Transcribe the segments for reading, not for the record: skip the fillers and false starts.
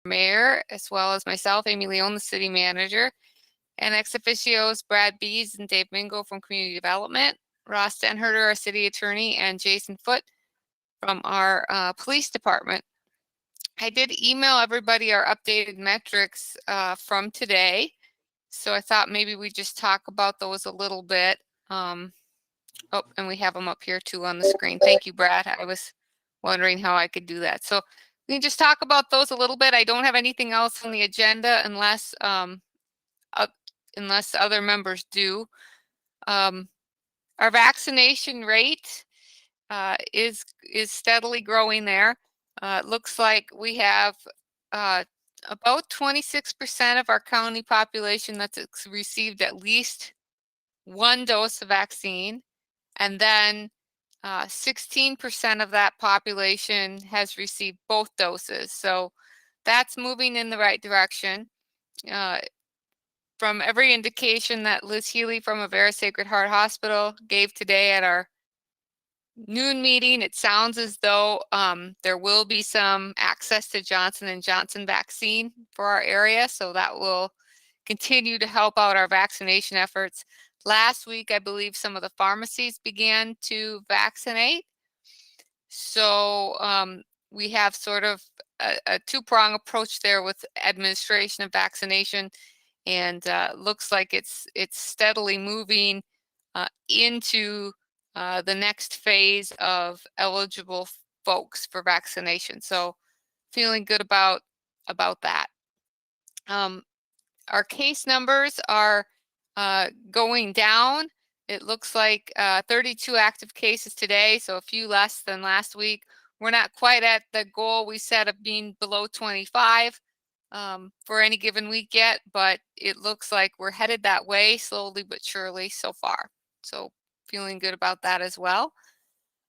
mayor, as well as myself, Amy Leone, the city manager, and ex officios Brad Bees and Dave Mingo from community development, Ross Denherter, our city attorney, and Jason Foote from our police department. I did email everybody our updated metrics from today. So I thought maybe we just talk about those a little bit. Oh, and we have them up here too on the screen. Thank you, Brad. I was wondering how I could do that. So we can just talk about those a little bit. I don't have anything else on the agenda unless other members do. Our vaccination rate is steadily growing there. It looks like we have about 26% of our county population that's received at least one dose of vaccine, and then 16% of that population has received both doses. So that's moving in the right direction. From every indication that Liz Healy from Avera Sacred Heart Hospital gave today at our noon meeting, it sounds as though there will be some access to Johnson & Johnson vaccine for our area, so that will continue to help out our vaccination efforts. Last week, I believe some of the pharmacies began to vaccinate. So we have sort of a two-prong approach there with administration of vaccination, and looks like it's steadily moving into the next phase of eligible folks for vaccination. So feeling good about that. Our case numbers are going down. It looks like 32 active cases today, so a few less than last week. We're not quite at the goal we set of being below 25 for any given week yet, but it looks like we're headed that way slowly but surely so far. So feeling good about that as well.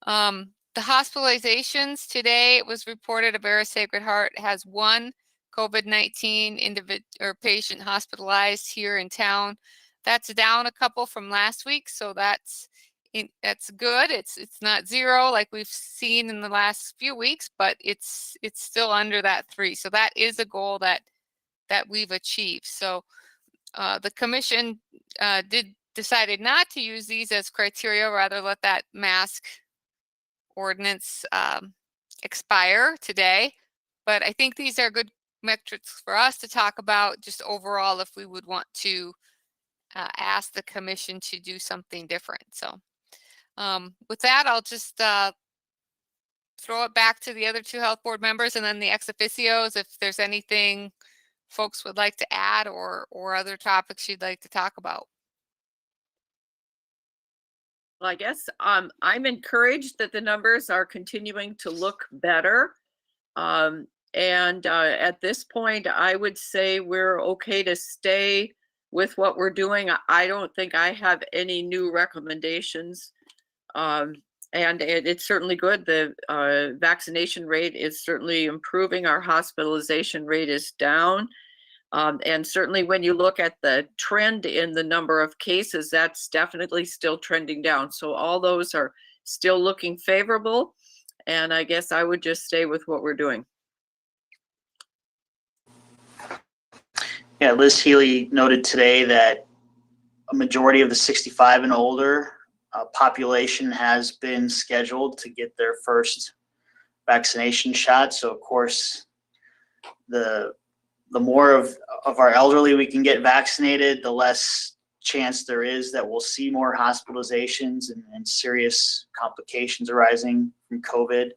The hospitalizations today, it was reported Avera Sacred Heart has one COVID-19 individual or patient hospitalized here in town. That's down a couple from last week, so that's good. It's not zero like we've seen in the last few weeks, but it's still under that 3. So that is a goal that we've achieved. So the commission decided not to use these as criteria, rather let that mask ordinance expire today. But I think these are good metrics for us to talk about just overall if we would want to ask the commission to do something different. So with that, I'll just throw it back to the other 2 health board members and then the ex officios if there's anything folks would like to add or other topics you'd like to talk about. Well, I guess I'm encouraged that the numbers are continuing to look better. At this point, I would say we're okay to stay with what we're doing. I don't think I have any new recommendations. And it's certainly good. The vaccination rate is certainly improving. Our hospitalization rate is down. And certainly when you look at the trend in the number of cases, that's definitely still trending down. So all those are still looking favorable. And I guess I would just stay with what we're doing. Yeah, Liz Healy noted today that a majority of the 65 and older population has been scheduled to get their first vaccination shot. So of course, the more of our elderly we can get vaccinated, the less chance there is that we'll see more hospitalizations and serious complications arising from COVID.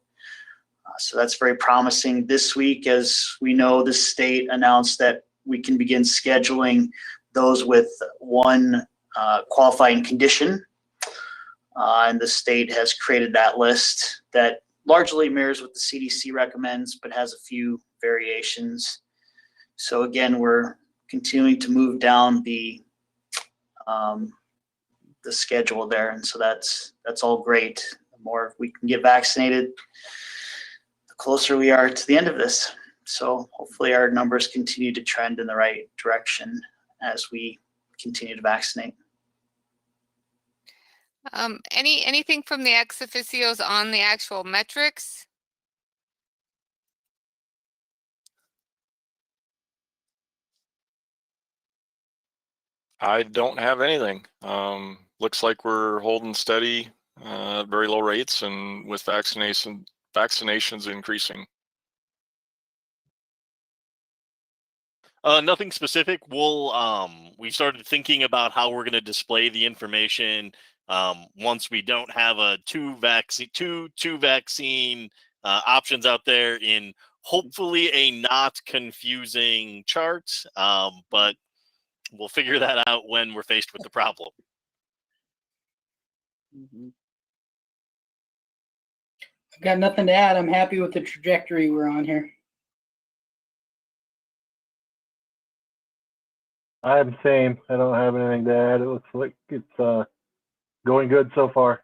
So that's very promising. This week, as we know, the state announced that we can begin scheduling those with one qualifying condition. And the state has created that list that largely mirrors what the CDC recommends, but has a few variations. So again, we're continuing to move down the schedule there, and so that's all great. The more we can get vaccinated, the closer we are to the end of this. So hopefully our numbers continue to trend in the right direction as we continue to vaccinate. Anything from the ex officios on the actual metrics? I don't have anything. Looks like we're holding steady at very low rates, and with vaccinations increasing. Nothing specific. We started thinking about how we're going to display the information once we don't have a two vaccine options out there in hopefully a not confusing chart. But we'll figure that out when we're faced with the problem. I've got nothing to add. I'm happy with the trajectory we're on here. I'm the same. I don't have anything to add. It looks like it's going good so far.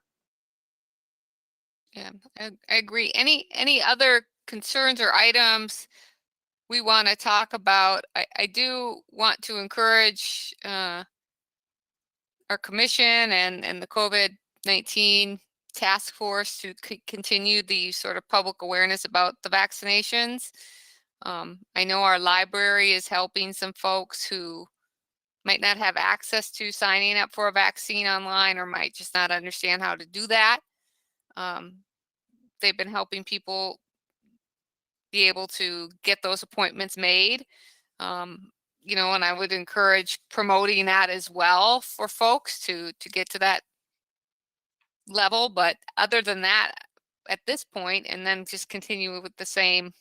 Yeah, I agree. Any other concerns or items we want to talk about? I do want to encourage our commission and the COVID-19 task force to continue the sort of public awareness about the vaccinations. I know our library is helping some folks who might not have access to signing up for a vaccine online or might just not understand how to do that. They've been helping people be able to get those appointments made. You know, and I would encourage promoting that as well for folks to get to that level. But other than that, at this point, and then just continue with the same,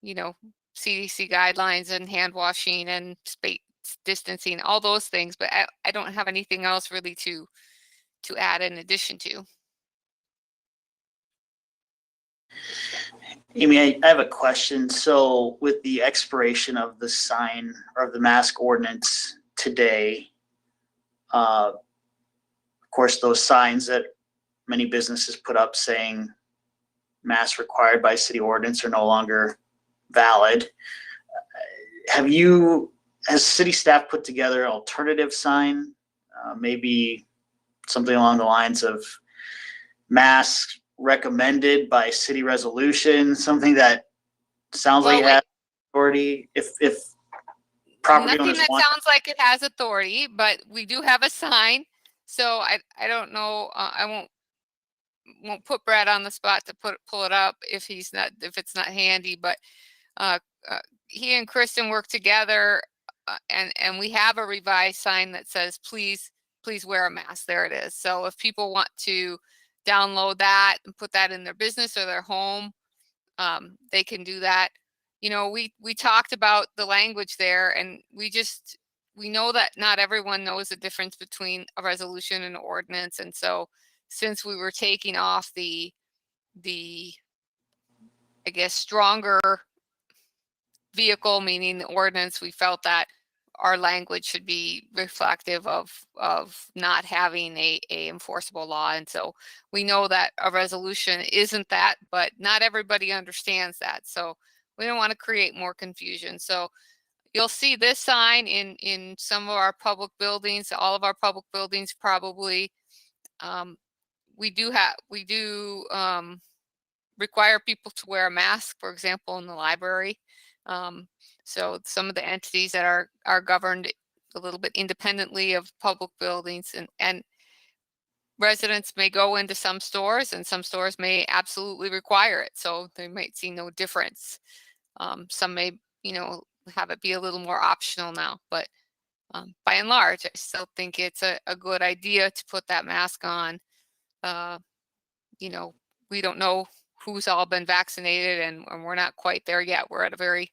you know, CDC guidelines and hand washing and space distancing, all those things. But I don't have anything else really to add in addition to. Amy, I have a question. So with the expiration of the sign or of the mask ordinance today, of course, those signs that many businesses put up saying masks required by city ordinance are no longer valid. Has city staff put together an alternative sign, maybe something along the lines of masks recommended by city resolution, something that sounds like it has authority? If property Nothing owners that want, sounds like it has authority, but we do have a sign. So I don't know. I won't put Brad on the spot to pull it up if it's not handy. But he and Kristen work together, and we have a revised sign that says please wear a mask. There it is. So if people want to download that and put that in their business or their home, they can do that. You know, we talked about the language there, and we know that not everyone knows the difference between a resolution and an ordinance. And so since we were taking off the I guess stronger vehicle, meaning the ordinance, we felt that our language should be reflective of not having a enforceable law. And so we know that a resolution isn't that, but not everybody understands that. So we don't want to create more confusion. So you'll see this sign in some of our public buildings, all of our public buildings probably. We do require people to wear a mask, for example, in the library. So some of the entities that are governed a little bit independently of public buildings, and residents may go into some stores and some stores may absolutely require it. So they might see no difference. Some may, have it be a little more optional now, but by and large, I still think it's a good idea to put that mask on. We don't know who's all been vaccinated, and we're not quite there yet. We're at a very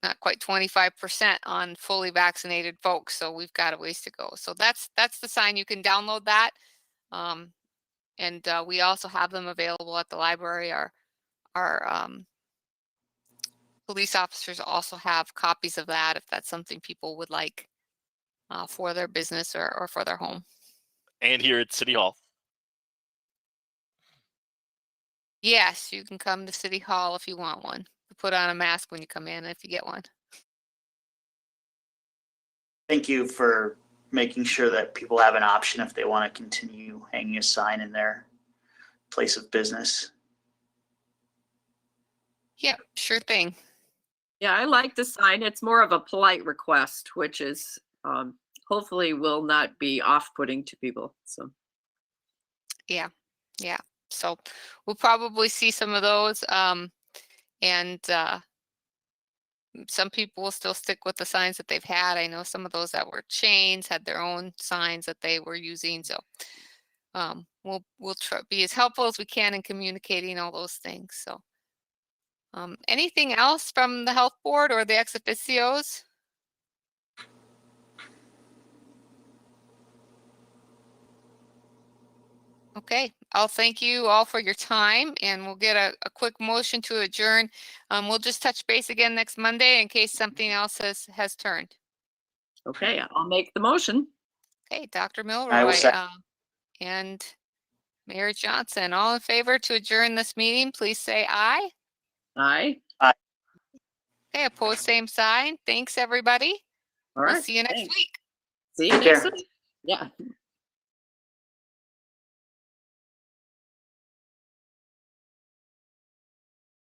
not quite 25% on fully vaccinated folks, so we've got a ways to go. So that's the sign. You can download that, and we also have them available at the library. Our police officers also have copies of that if that's something people would like for their business or for their home. And here at City Hall. Yes, you can come to City Hall if you want one. Put on a mask when you come in if you get one. thank you for making sure that people have an option if they want to continue hanging a sign in their place of business. Yep, sure thing. Yeah, I like the sign. It's more of a polite request, which is hopefully will not be off-putting to people. So Yeah. So we'll probably see some of those. And some people will still stick with the signs that they've had. I know some of those that were chains had their own signs that they were using. So we'll try be as helpful as we can in communicating all those things. So anything else from the health board or the ex officios? Okay, I'll thank you all for your time, and we'll get a quick motion to adjourn. We'll just touch base again next Monday in case something else has turned. okay, I'll make the motion. Okay, Dr. I will Milroy second. and Mayor Johnson, all in favor to adjourn this meeting, please say aye. Aye. Okay, opposed, same sign. Thanks, everybody. All We'll right. see you next thanks. week. See you Take next care. week. Yeah.